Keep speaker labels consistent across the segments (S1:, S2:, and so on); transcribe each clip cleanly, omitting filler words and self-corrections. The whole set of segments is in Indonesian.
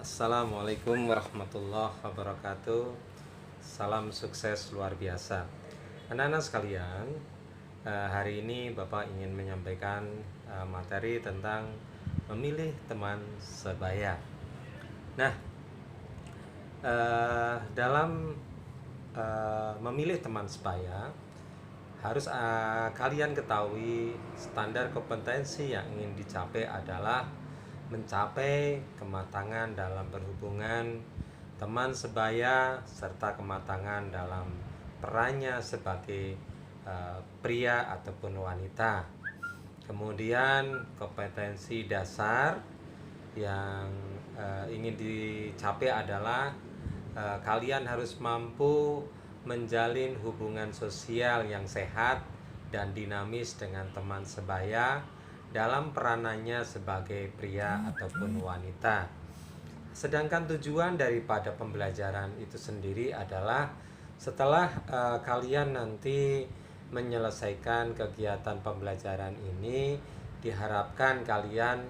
S1: Assalamualaikum warahmatullahi wabarakatuh. Salam sukses luar biasa. Anak-anak sekalian, hari ini Bapak ingin menyampaikan materi tentang memilih teman sebaya. Nah, dalam memilih teman sebaya, harus kalian ketahui standar kompetensi yang ingin dicapai adalah mencapai kematangan dalam berhubungan teman sebaya serta kematangan dalam perannya sebagai pria ataupun wanita. Kemudian kompetensi dasar yang ingin dicapai adalah kalian harus mampu menjalin hubungan sosial yang sehat dan dinamis dengan teman sebaya dalam peranannya sebagai pria ataupun wanita. Sedangkan tujuan daripada pembelajaran itu sendiri adalah setelah kalian nanti menyelesaikan kegiatan pembelajaran ini, diharapkan kalian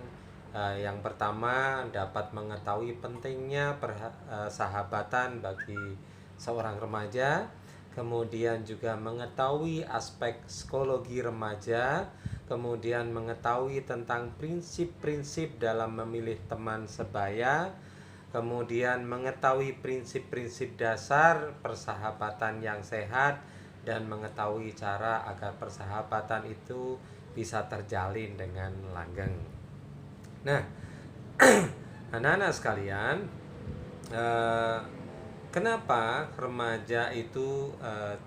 S1: yang pertama dapat mengetahui pentingnya persahabatan bagi seorang remaja, kemudian juga mengetahui aspek psikologi remaja, kemudian mengetahui tentang prinsip-prinsip dalam memilih teman sebaya, kemudian mengetahui prinsip-prinsip dasar persahabatan yang sehat, dan mengetahui cara agar persahabatan itu bisa terjalin dengan langgeng. Nah, anak-anak sekalian, kenapa remaja itu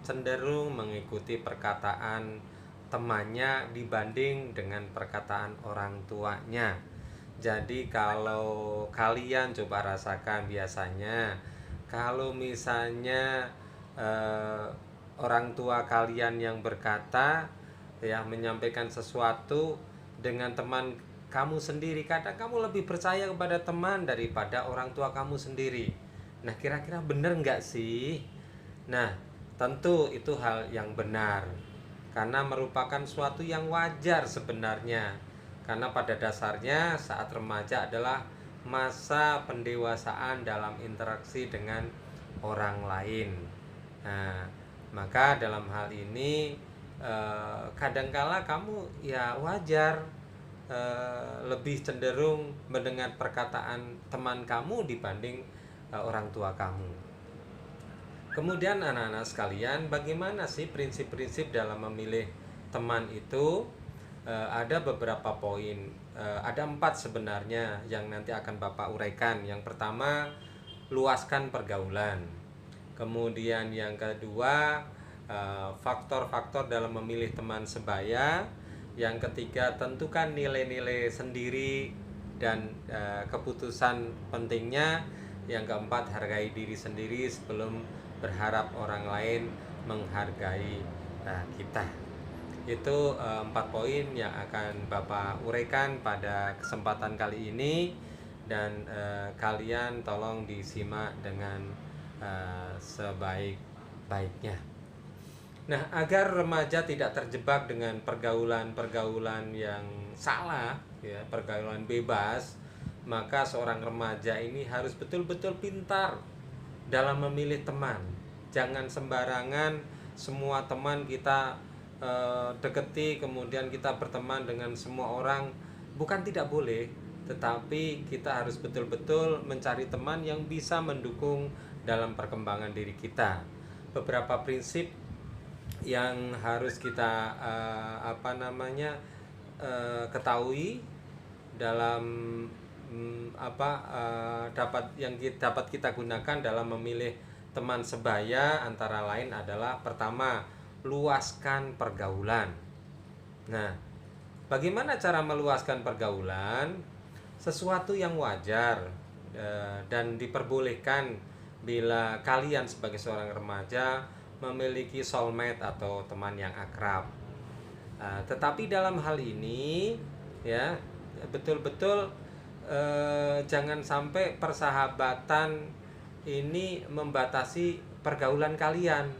S1: cenderung mengikuti perkataan temannya dibanding dengan perkataan orang tuanya? Jadi kalau kalian coba rasakan biasanya, kalau misalnya orang tua kalian yang berkata, ya, menyampaikan sesuatu dengan teman kamu sendiri, kadang kamu lebih percaya kepada teman daripada orang tua kamu sendiri. Nah, kira-kira benar nggak sih? Nah, tentu itu hal yang benar, karena merupakan suatu yang wajar sebenarnya. Karena pada dasarnya saat remaja adalah masa pendewasaan dalam interaksi dengan orang lain. Nah, maka dalam hal ini kadangkala kamu ya wajar lebih cenderung mendengar perkataan teman kamu dibanding orang tua kamu. Kemudian anak-anak sekalian, bagaimana sih prinsip-prinsip dalam memilih teman itu? Ada beberapa poin, ada 4 sebenarnya yang nanti akan Bapak uraikan. Yang pertama, luaskan pergaulan. Kemudian yang kedua, faktor-faktor dalam memilih teman sebaya. Yang ketiga, tentukan nilai-nilai sendiri dan keputusan pentingnya. Yang keempat, hargai diri sendiri sebelum berharap orang lain menghargai kita. Itu 4 poin yang akan Bapak uraikan pada kesempatan kali ini, dan kalian tolong disimak dengan sebaik-baiknya. Nah, agar remaja tidak terjebak dengan pergaulan-pergaulan yang salah, ya, pergaulan bebas, maka seorang remaja ini harus betul-betul pintar dalam memilih teman. Jangan sembarangan semua teman kita deketi, kemudian kita berteman dengan semua orang. Bukan tidak boleh, tetapi kita harus betul-betul mencari teman yang bisa mendukung dalam perkembangan diri kita. Beberapa prinsip yang harus kita ketahui dalam dapat kita gunakan dalam memilih teman sebaya, antara lain adalah pertama, luaskan pergaulan. Nah, bagaimana cara meluaskan pergaulan? Sesuatu yang wajar dan diperbolehkan bila kalian sebagai seorang remaja memiliki soulmate atau teman yang akrab. Tetapi dalam hal ini, ya, betul-betul jangan sampai persahabatan ini membatasi pergaulan kalian.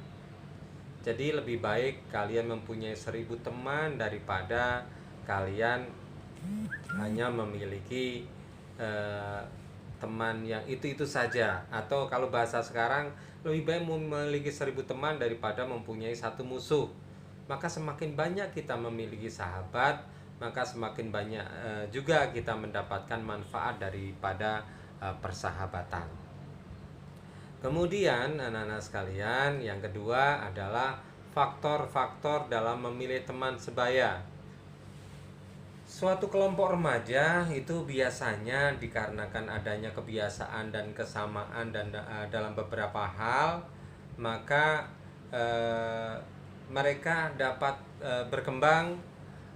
S1: Jadi lebih baik kalian mempunyai 1000 teman daripada kalian hanya memiliki teman yang itu saja, atau kalau bahasa sekarang lebih baik memiliki 1000 teman daripada mempunyai satu musuh. Maka semakin banyak kita memiliki sahabat, maka semakin banyak juga kita mendapatkan manfaat daripada persahabatan. Kemudian anak-anak sekalian, yang kedua adalah faktor-faktor dalam memilih teman sebaya. Suatu kelompok remaja itu biasanya dikarenakan adanya kebiasaan dan kesamaan dan dalam beberapa hal, maka mereka dapat berkembang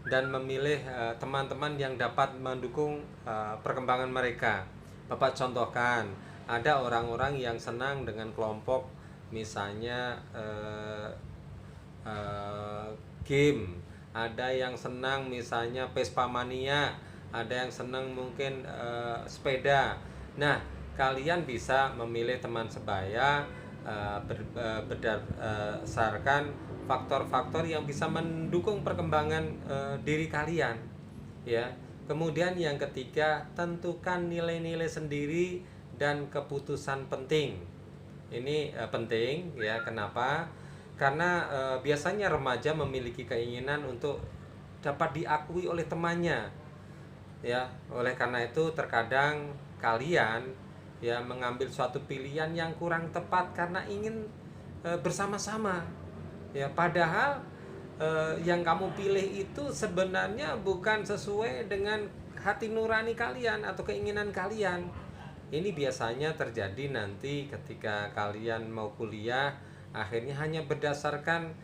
S1: dan memilih teman-teman yang dapat mendukung perkembangan mereka. Bapak contohkan, ada orang-orang yang senang dengan kelompok, misalnya game, ada yang senang misalnya Vespa mania, ada yang senang mungkin sepeda. Nah, kalian bisa memilih teman sebaya berdasarkan faktor-faktor yang bisa mendukung perkembangan diri kalian, ya. Kemudian yang ketiga, tentukan nilai-nilai sendiri dan keputusan penting. Ini penting, ya. Kenapa? Karena biasanya remaja memiliki keinginan untuk dapat diakui oleh temannya, ya. Oleh karena itu terkadang kalian ya mengambil suatu pilihan yang kurang tepat karena ingin bersama-sama, ya. Padahal yang kamu pilih itu sebenarnya bukan sesuai dengan hati nurani kalian atau keinginan kalian. Ini biasanya terjadi nanti ketika kalian mau kuliah, akhirnya hanya berdasarkan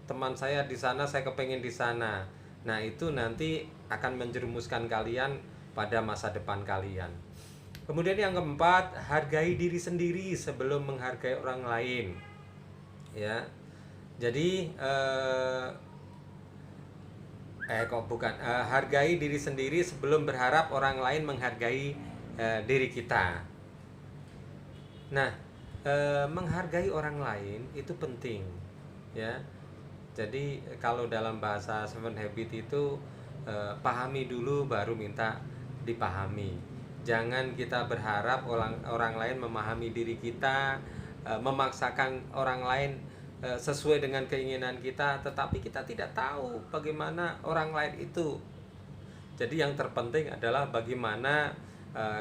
S1: teman saya di sana, saya kepengen di sana. Nah, itu nanti akan menjerumuskan kalian pada masa depan kalian. Kemudian yang keempat, hargai diri sendiri sebelum menghargai orang lain, ya. Jadi hargai diri sendiri sebelum berharap orang lain menghargai diri kita. Nah, menghargai orang lain itu penting, ya. Jadi kalau dalam bahasa Seven Habit itu pahami dulu baru minta dipahami. Jangan kita berharap orang lain memahami diri kita, memaksakan orang lain sesuai dengan keinginan kita, tetapi kita tidak tahu bagaimana orang lain itu. Jadi yang terpenting adalah bagaimana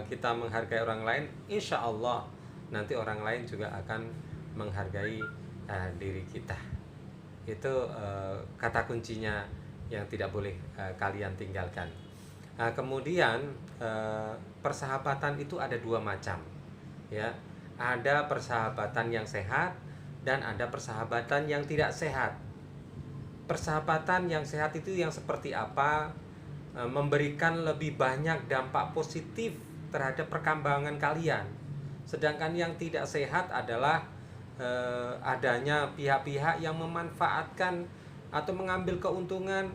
S1: kita menghargai orang lain. Insya Allah nanti orang lain juga akan menghargai diri kita. Itu kata kuncinya yang tidak boleh kalian tinggalkan. Kemudian persahabatan itu ada dua macam, ya. Ada persahabatan yang sehat dan ada persahabatan yang tidak sehat. Persahabatan yang sehat itu yang seperti apa? Memberikan lebih banyak dampak positif terhadap perkembangan kalian. Sedangkan yang tidak sehat adalah adanya pihak-pihak yang memanfaatkan atau mengambil keuntungan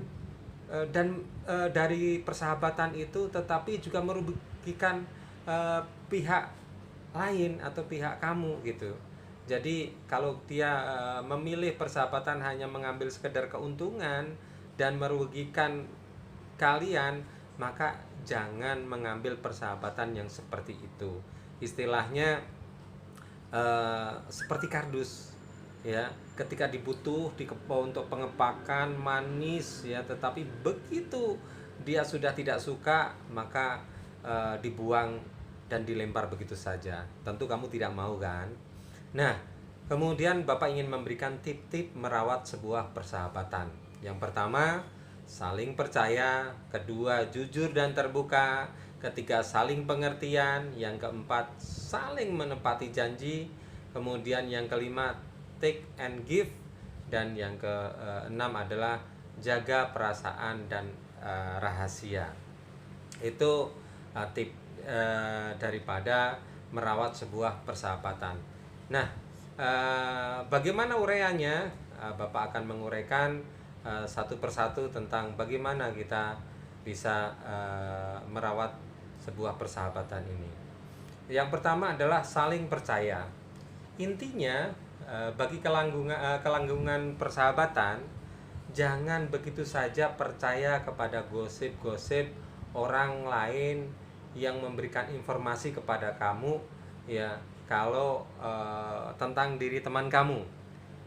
S1: dari persahabatan itu, tetapi juga merugikan pihak lain atau pihak kamu, gitu. Jadi kalau dia memilih persahabatan hanya mengambil sekedar keuntungan dan merugikan kalian, maka jangan mengambil persahabatan yang seperti itu. Istilahnya seperti kardus, ya. Ketika dibutuh untuk pengepakan manis, ya, tetapi begitu dia sudah tidak suka, maka dibuang dan dilempar begitu saja. Tentu kamu tidak mau, kan? Nah, kemudian Bapak ingin memberikan tip-tip merawat sebuah persahabatan. Yang pertama, saling percaya. Kedua, jujur dan terbuka. Ketiga, saling pengertian. Yang keempat, saling menepati janji. Kemudian yang kelima, take and give. Dan yang keenam adalah jaga perasaan dan rahasia. Itu tip daripada merawat sebuah persahabatan. Nah, bagaimana uraiannya? Bapak akan menguraikan satu persatu tentang bagaimana kita bisa merawat sebuah persahabatan ini. Yang pertama adalah saling percaya. Intinya bagi kelangsungan persahabatan, jangan begitu saja percaya kepada gosip-gosip orang lain yang memberikan informasi kepada kamu, ya, kalau tentang diri teman kamu,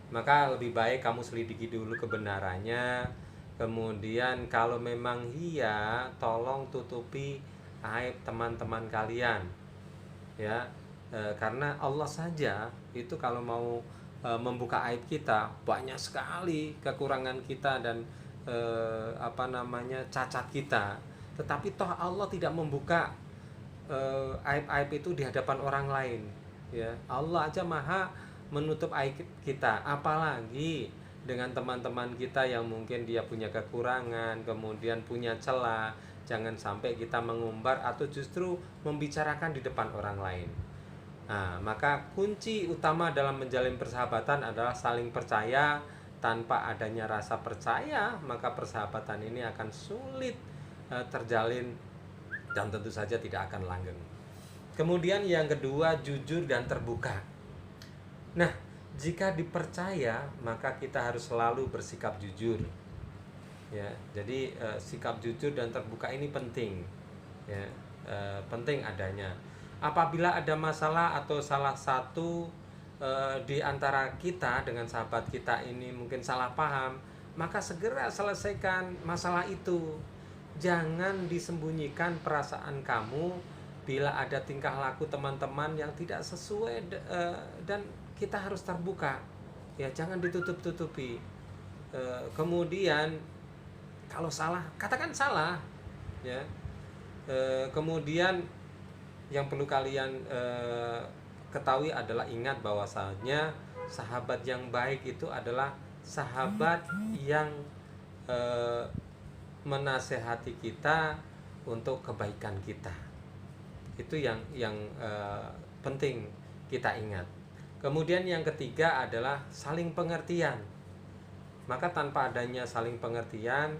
S1: maka lebih baik kamu selidiki dulu kebenarannya. Kemudian kalau memang iya, tolong tutupi aib teman-teman kalian, ya. Karena Allah saja itu kalau mau membuka aib kita, banyak sekali kekurangan kita dan cacat kita. Tetapi toh Allah tidak membuka aib-aib itu di hadapan orang lain, ya. Allah aja maha menutup aib kita, apalagi dengan teman-teman kita yang mungkin dia punya kekurangan, kemudian punya celah. Jangan sampai kita mengumbar atau justru membicarakan di depan orang lain. Nah, maka kunci utama dalam menjalin persahabatan adalah saling percaya. Tanpa adanya rasa percaya, maka persahabatan ini akan sulit terjalin dan tentu saja tidak akan langgeng. Kemudian yang kedua, jujur dan terbuka. Nah, jika dipercaya, maka kita harus selalu bersikap jujur, ya. Jadi sikap jujur dan terbuka ini penting, ya. Penting adanya. Apabila ada masalah atau salah satu di antara kita dengan sahabat kita ini mungkin salah paham, maka segera selesaikan masalah itu. Jangan disembunyikan perasaan kamu bila ada tingkah laku teman-teman yang tidak sesuai, dan kita harus terbuka, ya, jangan ditutup-tutupi. Kemudian kalau salah, katakan salah, ya. Kemudian yang perlu kalian ketahui adalah, ingat bahwasanya sahabat yang baik itu adalah sahabat yang menasehati kita untuk kebaikan kita. Itu yang penting kita ingat. Kemudian yang ketiga adalah saling pengertian. Maka tanpa adanya saling pengertian,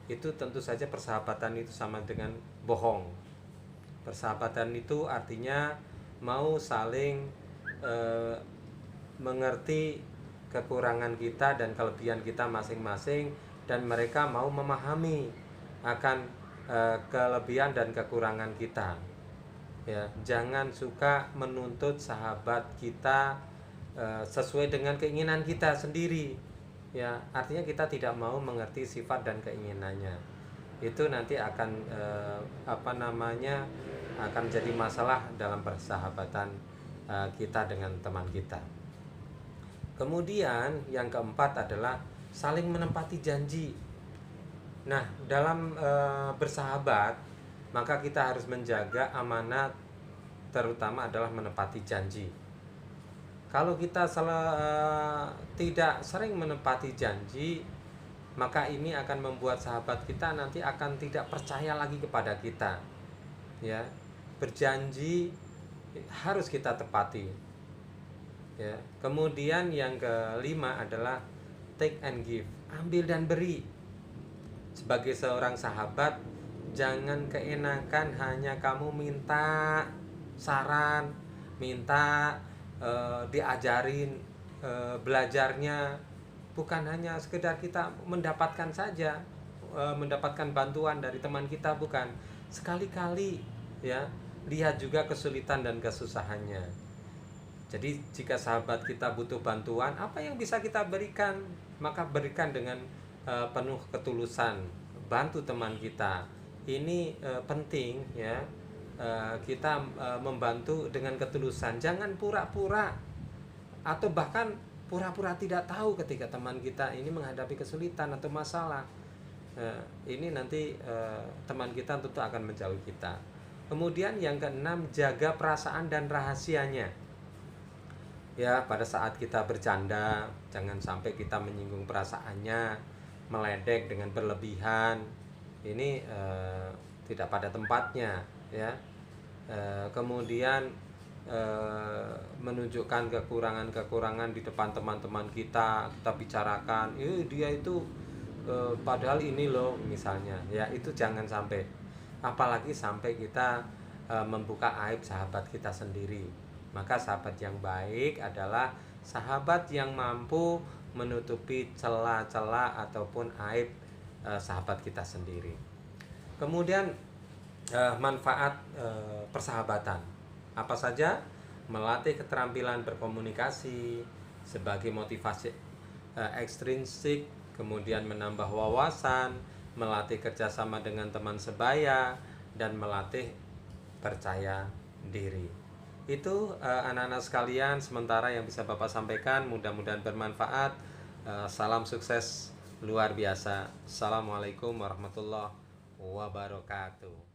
S1: itu tentu saja persahabatan itu sama dengan bohong. Persahabatan itu artinya mau saling mengerti kekurangan kita dan kelebihan kita masing-masing, dan mereka mau memahami akan kelebihan dan kekurangan kita, ya. Jangan suka menuntut sahabat kita sesuai dengan keinginan kita sendiri, ya. Artinya kita tidak mau mengerti sifat dan keinginannya. Itu nanti akan akan jadi masalah dalam persahabatan kita dengan teman kita. Kemudian yang keempat adalah saling menepati janji. Nah, dalam bersahabat, maka kita harus menjaga amanat, terutama adalah menepati janji. Kalau kita tidak sering menepati janji, maka ini akan membuat sahabat kita nanti akan tidak percaya lagi kepada kita, ya. Berjanji harus kita tepati, ya. Kemudian yang kelima adalah take and give, ambil dan beri. Sebagai seorang sahabat, jangan keenakan hanya kamu minta saran, minta diajarin belajarnya, bukan hanya sekedar kita mendapatkan saja, mendapatkan bantuan dari teman kita, bukan. Sekali-kali, ya, lihat juga kesulitan dan kesusahannya. Jadi jika sahabat kita butuh bantuan, apa yang bisa kita berikan, maka berikan dengan penuh ketulusan. Bantu teman kita. Ini penting, ya. Kita membantu dengan ketulusan. Jangan pura-pura atau bahkan pura-pura tidak tahu ketika teman kita ini menghadapi kesulitan atau masalah. Ini nanti teman kita tentu akan menjauhi kita. Kemudian yang keenam, jaga perasaan dan rahasianya. Ya, pada saat kita bercanda, jangan sampai kita menyinggung perasaannya, meledek dengan berlebihan. Ini tidak pada tempatnya, ya. Kemudian menunjukkan kekurangan-kekurangan di depan teman-teman kita bicarakan, dia itu padahal ini loh, misalnya, ya. Itu jangan sampai, apalagi sampai kita membuka aib sahabat kita sendiri. Maka sahabat yang baik adalah sahabat yang mampu menutupi celah-celah ataupun aib sahabat kita sendiri. Kemudian manfaat persahabatan. Apa saja? Melatih keterampilan berkomunikasi sebagai motivasi ekstrinsik, kemudian menambah wawasan, melatih kerjasama dengan teman sebaya, dan melatih percaya diri. Itu anak-anak sekalian sementara yang bisa Bapak sampaikan, mudah-mudahan bermanfaat. Salam sukses luar biasa. Assalamualaikum warahmatullahi wabarakatuh.